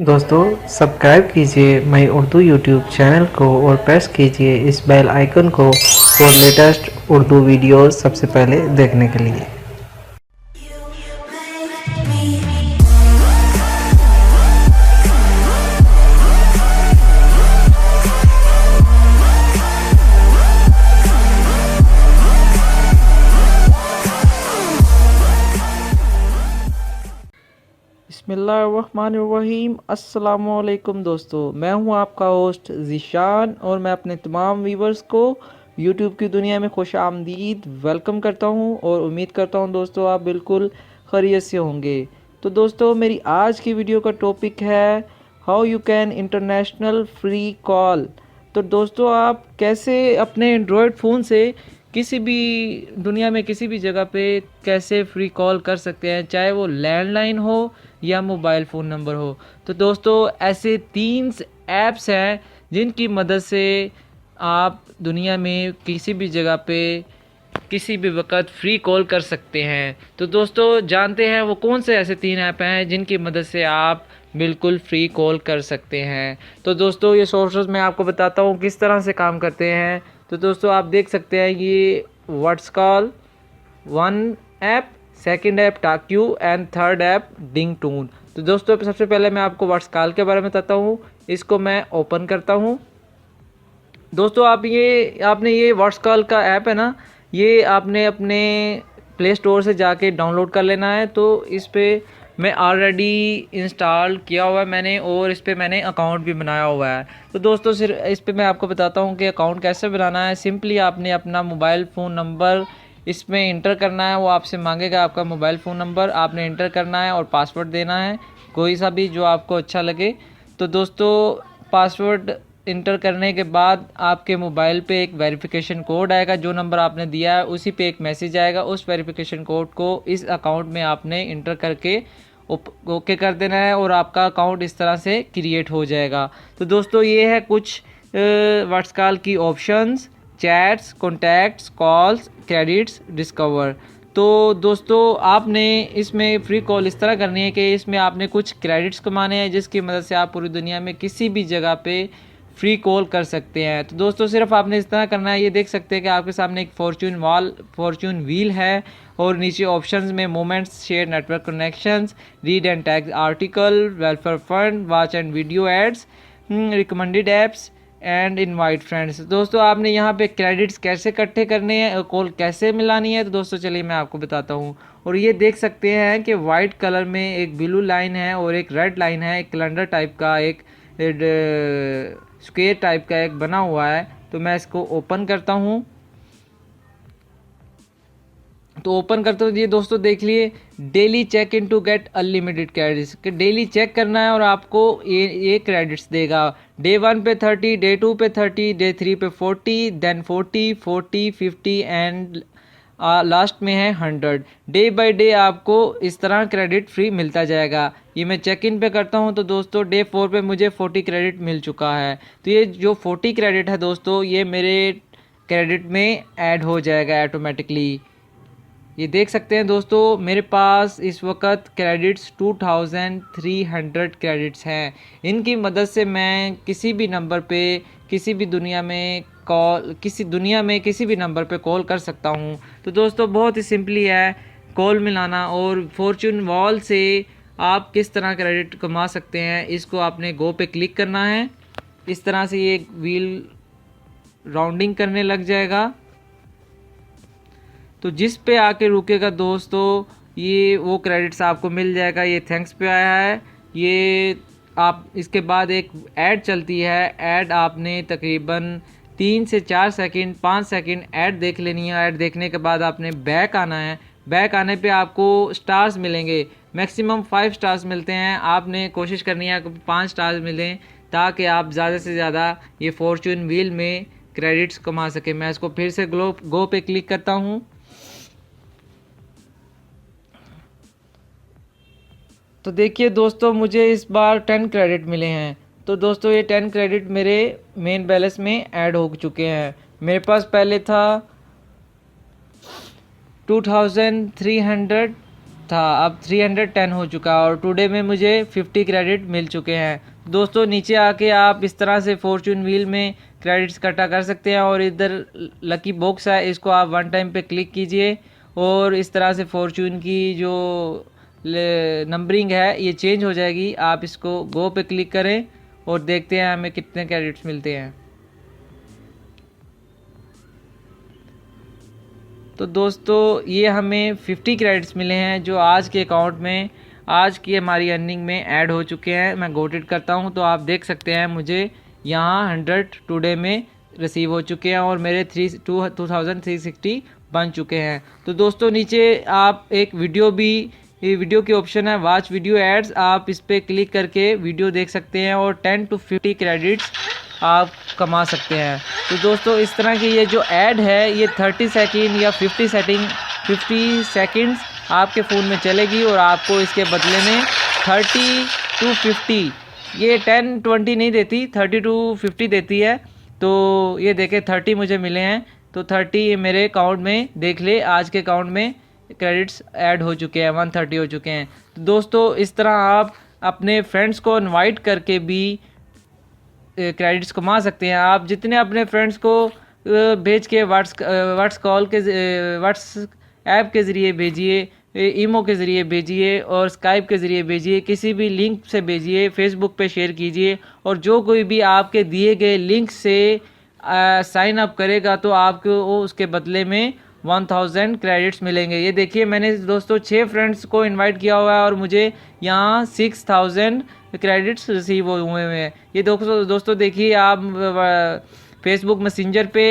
दोस्तों सब्सक्राइब कीजिए मई Urdu YouTube channel को और प्रेस कीजिए इस बेल आइकन को फॉर लेटेस्ट उर्दू वीडियोस सबसे पहले देखने के लिए। बिस्मिल्लाहिर्रहमानिर्रहीम। अस्सलामुअलैकुम दोस्तों, मैं हूं आपका होस्ट ज़ीशान और मैं अपने तमाम व्यूवर्स को यूट्यूब की दुनिया में खुश आमदीद वेलकम करता हूं और उम्मीद करता हूं दोस्तों आप बिल्कुल खैरियत से होंगे। तो दोस्तों मेरी आज की वीडियो का टॉपिक है how you can international free call. तो दोस्तों आप कैसे अपने एंड्रॉयड फ़ोन से किसी भी दुनिया में किसी भी जगह पे कैसे फ्री कॉल कर सकते हैं, चाहे वो लैंडलाइन हो या मोबाइल फ़ोन नंबर हो। तो दोस्तों ऐसे 3 ऐप्स हैं जिनकी मदद से आप दुनिया में किसी भी जगह पे किसी भी वक्त फ्री कॉल कर सकते हैं। तो दोस्तों जानते हैं वो कौन से ऐसे 3 ऐप हैं जिनकी मदद से आप बिल्कुल फ्री कॉल कर सकते हैं। तो दोस्तों ये सोर्सेस मैं आपको बताता हूँ किस तरह से काम करते हैं। तो दोस्तों आप देख सकते हैं ये WhatsCall one app, second app TalkU and third app Dingtone. तो दोस्तों सबसे पहले मैं आपको व्हाट्स कॉल के बारे में बताता हूँ। इसको मैं ओपन करता हूँ। दोस्तों आपने ये व्हाट्स कॉल का ऐप है ना, ये आपने अपने प्ले स्टोर से जाके डाउनलोड कर लेना है। तो इस पर मैं ऑलरेडी इंस्टॉल किया हुआ है मैंने और इस पर मैंने अकाउंट भी बनाया हुआ है। तो दोस्तों सिर्फ इस पर मैं आपको बताता हूँ कि अकाउंट कैसे बनाना है। सिंपली आपने अपना मोबाइल फ़ोन नंबर इसमें इंटर करना है। वो आपसे मांगेगा आपका मोबाइल फ़ोन नंबर, आपने इंटर करना है और पासवर्ड देना है कोई सा भी जो आपको अच्छा लगे। तो दोस्तों पासवर्ड इंटर करने के बाद आपके मोबाइल पे एक वेरिफिकेशन कोड आएगा। जो नंबर आपने दिया है उसी पे एक मैसेज आएगा। उस वेरिफिकेशन कोड को इस अकाउंट में आपने इंटर करके ओके कर देना है और आपका अकाउंट इस तरह से क्रिएट हो जाएगा। तो दोस्तों ये है कुछ व्हाट्स कॉल की options: chats, contacts, calls, credits, discover. तो दोस्तों आपने इसमें फ्री कॉल इस तरह करनी है कि इसमें आपने कुछ क्रेडिट्स कमाने हैं जिसकी मदद से आप पूरी दुनिया में किसी भी जगह पे फ्री कॉल कर सकते हैं। तो दोस्तों सिर्फ आपने इस तरह करना है। ये देख सकते हैं कि आपके सामने एक फॉर्चून व्हील है और नीचे ऑप्शंस में moments, share network connections, read and tag article, welfare fund, watch and video ads, recommended apps and invite friends. दोस्तों आपने यहाँ पे क्रेडिट्स कैसे इकट्ठे करने हैं, कॉल कैसे मिलानी है, तो दोस्तों चलिए मैं आपको बताता हूँ। और ये देख सकते हैं कि वाइट कलर में एक ब्लू लाइन है और एक रेड लाइन है, एक कैलेंडर टाइप का, एक स्क्वायर टाइप का एक बना हुआ है। तो मैं इसको ओपन करता हूँ। तो ओपन करते हुए ये दोस्तों देख लिए daily check in to get unlimited credits कि डेली चेक करना है और आपको ये क्रेडिट्स देगा। डे 1 पे 30, डे 2 पे 30, डे 3 पे 40, देन 40, 40, 50 एंड लास्ट में है 100। डे बाय डे आपको इस तरह क्रेडिट फ्री मिलता जाएगा। ये मैं चेक इन पे करता हूँ तो दोस्तों डे 4 पे मुझे 40 क्रेडिट मिल चुका है। तो ये जो 40 क्रेडिट है दोस्तों ये मेरे क्रेडिट में ऐड हो जाएगा ऑटोमेटिकली। ये देख सकते हैं दोस्तों मेरे पास इस वक्त क्रेडिट्स 2300 क्रेडिट्स हैं। इनकी मदद से मैं किसी भी नंबर पे किसी भी दुनिया में किसी भी नंबर पे कॉल कर सकता हूं। तो दोस्तों बहुत ही सिंपली है कॉल मिलाना। और फॉर्चून वॉल से आप किस तरह क्रेडिट कमा सकते हैं, इसको आपने गो पे क्लिक करना है। इस तरह से ये व्हील राउंडिंग करने लग जाएगा। तो जिस पे आके रुकेगा दोस्तों ये वो क्रेडिट्स आपको मिल जाएगा। ये थैंक्स पे आया है। ये आप इसके बाद एक ऐड चलती है। ऐड आपने तकरीबन 3 से 4 सेकंड 5 सेकंड ऐड देख लेनी है। ऐड देखने के बाद आपने बैक आना है। बैक आने पे आपको स्टार्स मिलेंगे, मैक्सिमम 5 स्टार्स मिलते हैं। आपने कोशिश करनी है कि 5 स्टार्स मिलें ताकि आप ज़्यादा से ज़्यादा ये फॉर्चून व्हील में क्रेडिट्स कमा सकें। मैं इसको फिर से गो पे क्लिक करता हूँ। तो देखिए दोस्तों मुझे इस बार 10 क्रेडिट मिले हैं। तो दोस्तों ये 10 क्रेडिट मेरे मेन बैलेंस में ऐड हो चुके हैं। मेरे पास पहले था 2300 था, अब 310 हो चुका और टुडे में मुझे 50 क्रेडिट मिल चुके हैं। दोस्तों नीचे आके आप इस तरह से फॉर्चून व्हील में क्रेडिट्स इकट्ठा कर सकते हैं और इधर लकी बॉक्स है, इसको आप वन टाइम पे क्लिक कीजिए और इस तरह से फॉर्चून की जो नंबरिंग है ये चेंज हो जाएगी। आप इसको गो पे क्लिक करें और देखते हैं हमें कितने क्रेडिट्स मिलते हैं। तो दोस्तों ये हमें 50 क्रेडिट्स मिले हैं जो आज के अकाउंट में, आज की हमारी अर्निंग में ऐड हो चुके हैं। मैं गोटेड करता हूं तो आप देख सकते हैं मुझे यहाँ 100 टुडे में रिसीव हो चुके हैं और मेरे 2360 बन चुके हैं। तो दोस्तों नीचे आप एक वीडियो की ऑप्शन है वॉच वीडियो एड्स, आप इस पर क्लिक करके वीडियो देख सकते हैं और 10 to 50 क्रेडिट्स आप कमा सकते हैं। तो दोस्तों इस तरह की ये जो ऐड है ये 30 सेकंड या 50 सेकंड्स आपके फ़ोन में चलेगी और आपको इसके बदले में 30 to 50, ये 10-20 नहीं देती, 30 to 50 देती है। तो ये देखे 30 मुझे मिले हैं, तो 30 मेरे अकाउंट में देख ले, आज के अकाउंट में क्रेडिट्स ऐड हो चुके हैं, 130 हो चुके हैं। तो दोस्तों इस तरह आप अपने फ्रेंड्स को इनवाइट करके भी क्रेडिट्स कमा सकते हैं। आप जितने अपने फ्रेंड्स को भेज के व्हाट्स ऐप के ज़रिए भेजिए, ईमो के ज़रिए भेजिए और स्काइप के ज़रिए भेजिए, किसी भी लिंक से भेजिए, फेसबुक पे शेयर कीजिए और जो कोई भी आपके दिए गए लिंक से साइन अप करेगा तो आपको उसके बदले में 1000 क्रेडिट्स मिलेंगे। ये देखिए मैंने दोस्तों 6 फ्रेंड्स को इनवाइट किया हुआ है और मुझे यहाँ 6000 क्रेडिट्स रिसीव हुए हैं। ये दोस्तों देखिए आप फेसबुक मैसेंजर पे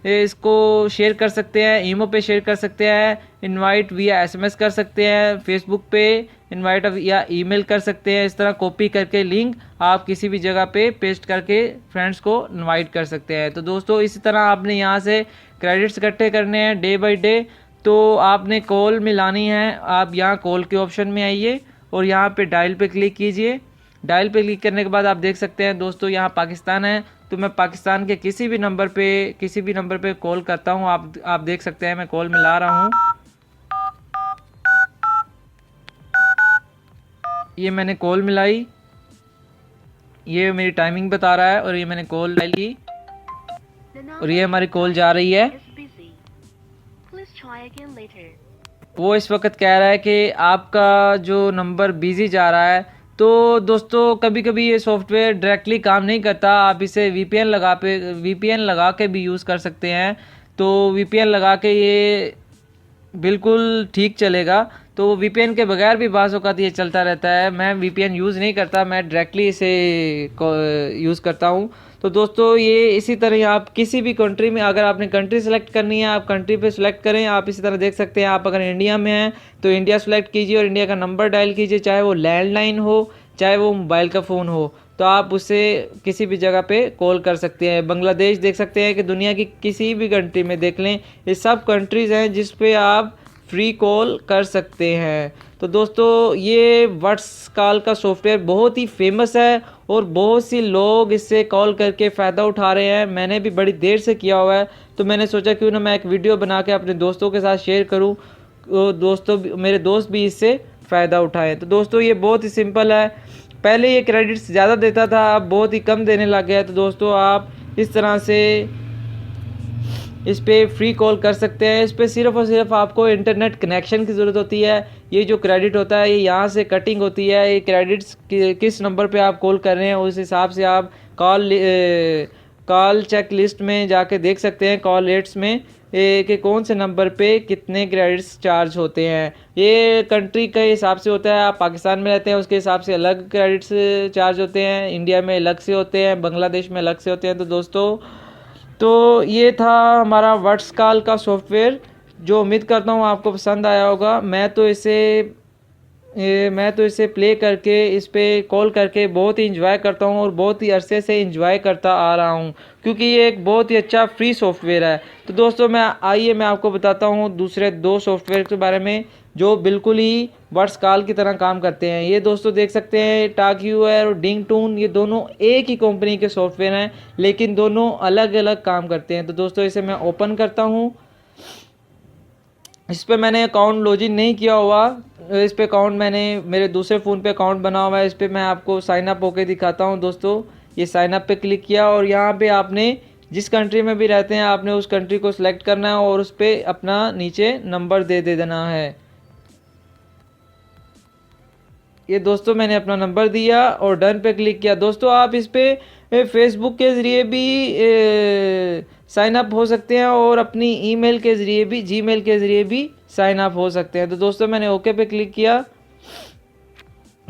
इसको शेयर कर सकते हैं, ईमो पे शेयर कर सकते हैं, इनवाइट विया एसएमएस कर सकते हैं, फेसबुक पे इनवाइट या ईमेल कर सकते हैं। इस तरह कॉपी करके लिंक आप किसी भी जगह पे पेस्ट करके फ्रेंड्स को इनवाइट कर सकते हैं। तो दोस्तों इसी तरह आपने यहाँ से क्रेडिट्स इकट्ठे करने हैं डे बाय डे। तो आपने कॉल मिलानी है, आप यहाँ कॉल के ऑप्शन में आइए और यहाँ पे डायल पे क्लिक कीजिए। डायल पे क्लिक करने के बाद आप देख सकते हैं दोस्तों यहाँ पाकिस्तान है, तो मैं पाकिस्तान के किसी भी नंबर पे कॉल करता हूँ। आप देख सकते हैं मैं कॉल मिला रहा हूँ, ये मैंने कॉल मिलाई, ये मेरी टाइमिंग बता रहा है और ये मैंने कॉल डाली और ये हमारी कॉल जा रही है। वो इस वक्त कह रहा है कि आपका जो नंबर बिजी जा रहा है। तो दोस्तों कभी कभी ये सॉफ्टवेयर डायरेक्टली काम नहीं करता, आप इसे वीपीएन लगा के भी यूज़ कर सकते हैं। तो वीपीएन लगा के ये बिल्कुल ठीक चलेगा। तो वीपीएन के बगैर भी बाज़ औक़ात ये चलता रहता है। मैं वीपीएन यूज़ नहीं करता, मैं डायरेक्टली इसे यूज़ करता हूँ। तो दोस्तों ये इसी तरह आप किसी भी कंट्री में, अगर आपने कंट्री सेलेक्ट करनी है आप कंट्री पे सेलेक्ट करें। आप इसी तरह देख सकते हैं, आप अगर इंडिया में हैं तो इंडिया सेलेक्ट कीजिए और इंडिया का नंबर डायल कीजिए, चाहे वो लैंडलाइन हो चाहे वो मोबाइल का फ़ोन हो, तो आप उससे किसी भी जगह पे कॉल कर सकते हैं। बांग्लादेश देख सकते हैं कि दुनिया की किसी भी कंट्री में देख लें, ये सब कंट्रीज़ हैं जिस पे आप फ्री कॉल कर सकते हैं। तो दोस्तों ये व्हाट्स कॉल का सॉफ्टवेयर बहुत ही फेमस है और बहुत सी लोग इससे कॉल करके फ़ायदा उठा रहे हैं। मैंने भी बड़ी देर से किया हुआ है, तो मैंने सोचा क्यों ना मैं एक वीडियो बना के अपने दोस्तों के साथ शेयर करूं, मेरे दोस्त भी इससे फ़ायदा उठाएं। तो दोस्तों ये बहुत ही सिंपल है, पहले ये क्रेडिट्स ज़्यादा देता था, अब बहुत ही कम देने लग गया है। तो दोस्तों आप इस तरह से इस पर फ्री कॉल कर सकते हैं। इस पर सिर्फ़ और सिर्फ आपको इंटरनेट कनेक्शन की ज़रूरत होती है। ये जो क्रेडिट होता है ये यहाँ से कटिंग होती है, ये क्रेडिट्स किस नंबर पे आप कॉल कर रहे हैं उस हिसाब से आप कॉल चेक लिस्ट में जाके देख सकते हैं, कॉल रेट्स में कि कौन से नंबर पे कितने क्रेडिट्स चार्ज होते हैं। ये कंट्री के हिसाब से होता है, आप पाकिस्तान में रहते हैं उसके हिसाब से अलग क्रेडिट्स चार्ज होते हैं, इंडिया में अलग से होते हैं, बांग्लादेश में अलग से होते हैं। तो दोस्तों तो ये था हमारा व्हाट्स कॉल का सॉफ्टवेयर, जो उम्मीद करता हूँ आपको पसंद आया होगा। मैं तो इसे प्ले करके इस पर कॉल करके बहुत ही इंजॉय करता हूँ और बहुत ही अरसे से इंजॉय करता आ रहा हूँ, क्योंकि ये एक बहुत ही अच्छा फ्री सॉफ्टवेयर है। तो दोस्तों आइए मैं आपको बताता हूँ दूसरे 2 सॉफ्टवेयर के बारे में जो बिल्कुल ही व्हाट्स कॉल की तरह काम करते हैं। ये दोस्तों देख सकते हैं टॉकयूअर और डिंगटून, ये दोनों एक ही कंपनी के सॉफ्टवेयर हैं लेकिन दोनों अलग अलग काम करते हैं। तो दोस्तों इसे मैं ओपन करता हूँ, इस पे मैंने अकाउंट लॉगिन नहीं किया हुआ, इस पे अकाउंट मैंने मेरे दूसरे फ़ोन पे अकाउंट बना हुआ है। इस पे मैं आपको साइन अप होके दिखाता हूँ दोस्तों। ये साइन अप पे क्लिक किया और यहाँ पे आपने जिस कंट्री में भी रहते हैं आपने उस कंट्री को सिलेक्ट करना है और उस पर अपना नीचे नंबर दे देना है। ये दोस्तों मैंने अपना नंबर दिया और डन पे क्लिक किया। दोस्तों आप इस पे फेसबुक के ज़रिए भी साइन अप हो सकते हैं और अपनी ईमेल के ज़रिए भी, जीमेल के ज़रिए भी साइन अप हो सकते हैं। तो दोस्तों मैंने ओके पे क्लिक किया,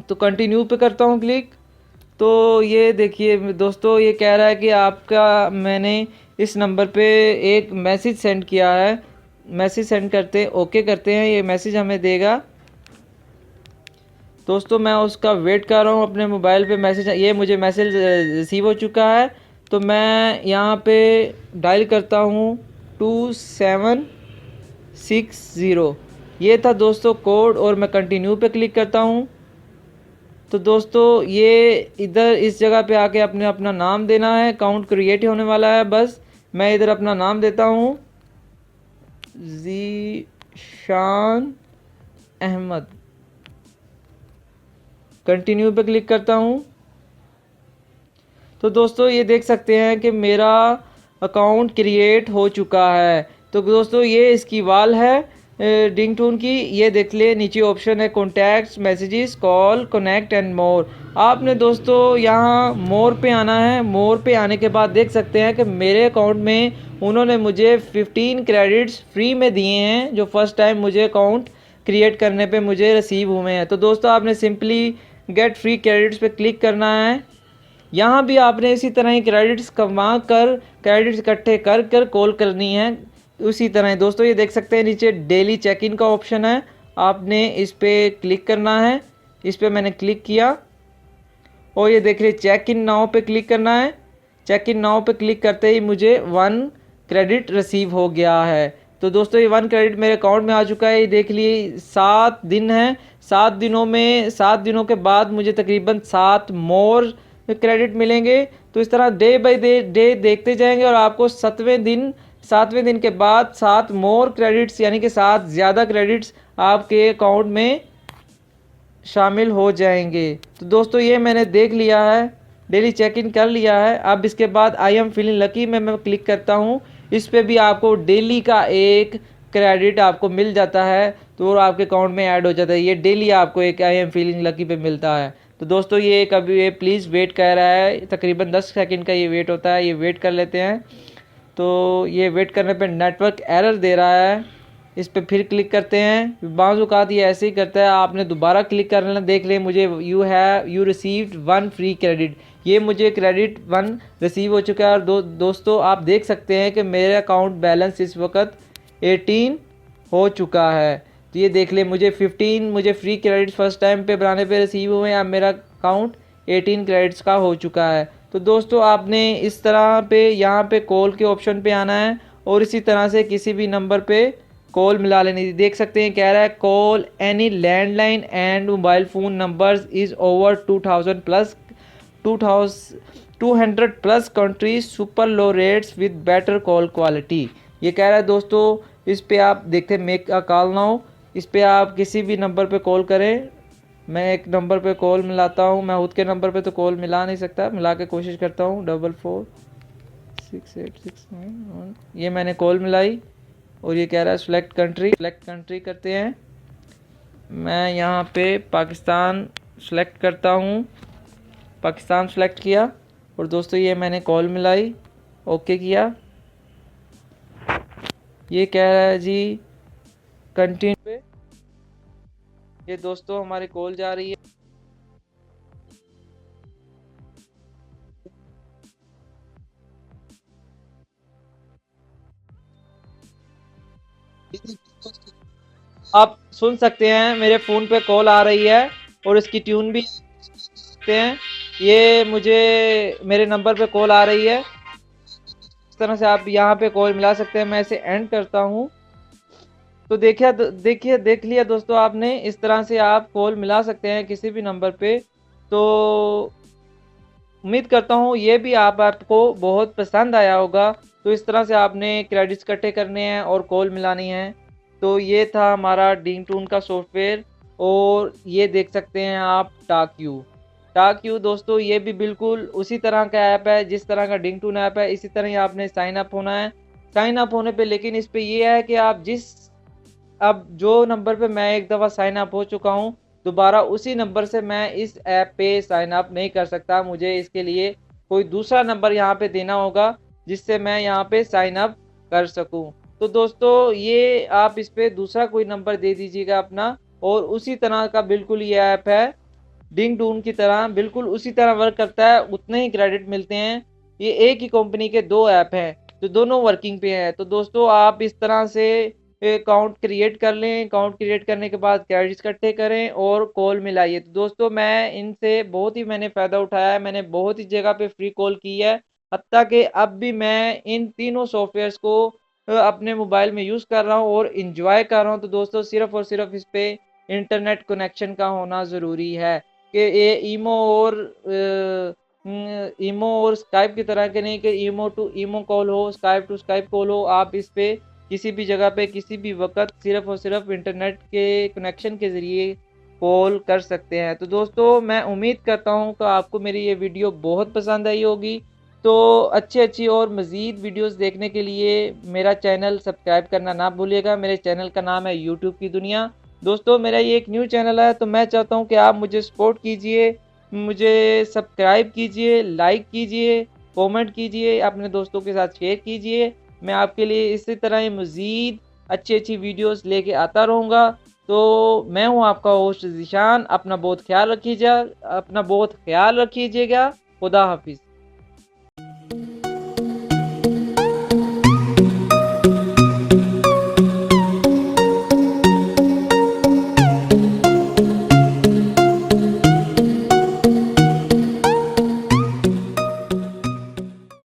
तो कंटिन्यू पे करता हूँ क्लिक। तो ये देखिए दोस्तों, ये कह रहा है कि आपका मैंने इस नंबर पे एक मैसेज सेंड किया है। मैसेज सेंड करते ओके करते हैं, ये मैसेज हमें देगा। दोस्तों मैं उसका वेट कर रहा हूँ अपने मोबाइल पे मैसेज, ये मुझे मैसेज रिसीव हो चुका है। तो मैं यहाँ पे डायल करता हूँ 2760, ये था दोस्तों कोड, और मैं कंटिन्यू पे क्लिक करता हूँ। तो दोस्तों ये इधर इस जगह पे आके अपने अपना नाम देना है, अकाउंट क्रिएट होने वाला है। बस मैं इधर अपना नाम देता हूँ, ज़ीशान अहमद। कंटिन्यू पे क्लिक करता हूँ। तो दोस्तों ये देख सकते हैं कि मेरा अकाउंट क्रिएट हो चुका है। तो दोस्तों ये इसकी वाल है रिंगटोन की, ये देख ले नीचे ऑप्शन है contacts, messages, call, connect and more. आपने दोस्तों यहाँ मोर पे आना है। मोर पे आने के बाद देख सकते हैं कि मेरे अकाउंट में उन्होंने मुझे 15 क्रेडिट्स फ्री में दिए हैं, जो फर्स्ट टाइम मुझे अकाउंट क्रिएट करने पे मुझे रिसीव हुए हैं। तो दोस्तों आपने सिंपली गेट फ्री क्रेडिट्स पे क्लिक करना है। यहाँ भी आपने इसी तरह ही क्रेडिट्स कमा कर, क्रेडिट्स इकट्ठे कर कर कॉल करनी है उसी तरह। दोस्तों ये देख सकते हैं नीचे डेली चेक इन का ऑप्शन है, आपने इस पर क्लिक करना है। इस पर मैंने क्लिक किया और ये देख रहे चेक इन नाउ पे क्लिक करना है। चेक इन नाउ पे क्लिक करते ही मुझे 1 क्रेडिट रिसीव हो गया है। तो दोस्तों ये 1 क्रेडिट मेरे अकाउंट में आ चुका है। ये देख लिए 7 दिन है, 7 दिनों में 7 दिनों के बाद मुझे तकरीबन 7 मोर क्रेडिट मिलेंगे। तो इस तरह डे बाय डे देखते जाएंगे और आपको 7वें दिन के बाद 7 मोर क्रेडिट्स यानी कि 7 ज़्यादा क्रेडिट्स आपके अकाउंट में शामिल हो जाएंगे। तो दोस्तों ये मैंने देख लिया है, डेली चेक इन कर लिया है। अब इसके बाद आई एम फीलिंग लकी में मैं क्लिक करता हूँ। इस पे भी आपको डेली का 1 क्रेडिट आपको मिल जाता है, तो वो आपके अकाउंट में ऐड हो जाता है। ये डेली आपको एक आई एम फीलिंग लकी पे मिलता है। तो दोस्तों ये कभी ये प्लीज़ वेट कर रहा है, तकरीबन 10 सेकंड का ये वेट होता है, ये वेट कर लेते हैं। तो ये वेट करने पे नेटवर्क एरर दे रहा है, इस पर फिर क्लिक करते हैं। बाज़ ये ऐसे ही करता है, आपने दोबारा क्लिक कर लेना। देख लें मुझे यू रिसीव्ड 1 फ्री क्रेडिट, ये मुझे क्रेडिट 1 रिसीव हो चुका है। और दोस्तों आप देख सकते हैं कि मेरे अकाउंट बैलेंस इस वक्त 18 हो चुका है। तो ये देख लें मुझे 15 मुझे फ्री क्रेडिट फर्स्ट टाइम पे बनाने पे रिसीव हुए हैं। अब मेरा अकाउंट 18 क्रेडिट्स का हो चुका है। तो दोस्तों आपने इस तरह पे यहाँ पे कॉल के ऑप्शन पे आना है और इसी तरह से किसी भी नंबर पे कॉल मिला लेनी। देख सकते हैं कह रहा है call any landline and mobile phone numbers is over 200 plus countries super low rates with better call quality. ये कह रहा है दोस्तों इस पे आप देखते हैं मेक अ कॉल नाउ, इस पे आप किसी भी नंबर पे कॉल करें। मैं एक नंबर पे कॉल मिलाता हूँ, मैं खुद के नंबर पे तो कॉल मिला नहीं सकता, मिला के कोशिश करता हूँ 446869। ये मैंने कॉल मिलाई और ये कह रहा है सिलेक्ट कंट्री करते हैं। मैं यहाँ पे पाकिस्तान सेलेक्ट करता हूँ, पाकिस्तान सेलेक्ट किया और दोस्तों ये मैंने कॉल मिलाई, ओके किया। ये कह रहा है जी कंटिन्यू पे। ये दोस्तों हमारी कॉल जा रही है। आप सुन सकते हैं मेरे फ़ोन पे कॉल आ रही है और इसकी ट्यून भी सकते हैं। ये मुझे मेरे नंबर पे कॉल आ रही है। इस तरह से आप यहाँ पे कॉल मिला सकते हैं। मैं इसे एंड करता हूँ। तो देख लिया दोस्तों आपने, इस तरह से आप कॉल मिला सकते हैं किसी भी नंबर पे। तो उम्मीद करता हूँ ये भी आपको बहुत पसंद आया होगा। तो इस तरह से आपने क्रेडिट्स इकट्ठे करने हैं और कॉल मिलानी है। तो ये था हमारा डिंगटून का सॉफ्टवेयर। और ये देख सकते हैं आप टाक्यू दोस्तों, ये भी बिल्कुल उसी तरह का ऐप है जिस तरह का डिंगटून ऐप है, इसी तरह ही आपने साइन अप होना है। साइन अप होने पे लेकिन इस पे ये है कि आप अब जो नंबर पे मैं एक दफ़ा साइन अप हो चुका हूँ, दोबारा उसी नंबर से मैं इस ऐप पे साइन अप नहीं कर सकता। मुझे इसके लिए कोई दूसरा नंबर यहाँ पे देना होगा जिससे मैं यहाँ पे साइन अप कर सकूँ। तो दोस्तों ये आप इस पे दूसरा कोई नंबर दे दीजिएगा अपना, और उसी तरह का बिल्कुल ये ऐप है डिंग डून की तरह, बिल्कुल उसी तरह वर्क करता है, उतने ही क्रेडिट मिलते हैं। ये एक ही कंपनी के दो ऐप हैं जो दोनों वर्किंग पे हैं। तो दोस्तों आप इस तरह से अकाउंट क्रिएट कर लें, अकाउंट क्रिएट करने के बाद क्रेडिट्स इकट्ठे करें और कॉल मिलाइए। तो दोस्तों मैं इनसे बहुत ही मैंने फ़ायदा उठाया है, मैंने बहुत ही जगह पे फ्री कॉल की है, हत्ता कि अब भी मैं इन तीनों सॉफ्टवेयर्स को अपने मोबाइल में यूज़ कर रहा हूँ और इंजॉय कर रहा हूँ। तो दोस्तों सिर्फ और सिर्फ इस पे इंटरनेट कनेक्शन का होना ज़रूरी है कि ये ईमो और स्काइप की तरह के नहीं कि ईमो टू ईमो कॉल हो, स्काइप टू स्काइप कॉल हो। आप इस पे किसी भी जगह पे किसी भी वक्त सिर्फ और सिर्फ इंटरनेट के कनेक्शन के ज़रिए कॉल कर सकते हैं। तो दोस्तों मैं उम्मीद करता हूँ कि आपको मेरी ये वीडियो बहुत पसंद आई होगी। तो अच्छी अच्छी और मज़ीद वीडियोस देखने के लिए मेरा चैनल सब्सक्राइब करना ना भूलिएगा। मेरे चैनल का नाम है यूट्यूब की दुनिया। दोस्तों मेरा ये एक न्यू चैनल है, तो मैं चाहता हूँ कि आप मुझे सपोर्ट कीजिए, मुझे सब्सक्राइब कीजिए, लाइक कीजिए, कमेंट कीजिए, अपने दोस्तों के साथ शेयर कीजिए। मैं आपके लिए इसी तरह ही मज़ीद अच्छी अच्छी वीडियोस लेके आता रहूँगा। तो मैं हूँ आपका होस्ट ज़ीशान। अपना बहुत ख्याल रखिएगा। खुदा हाफिज़।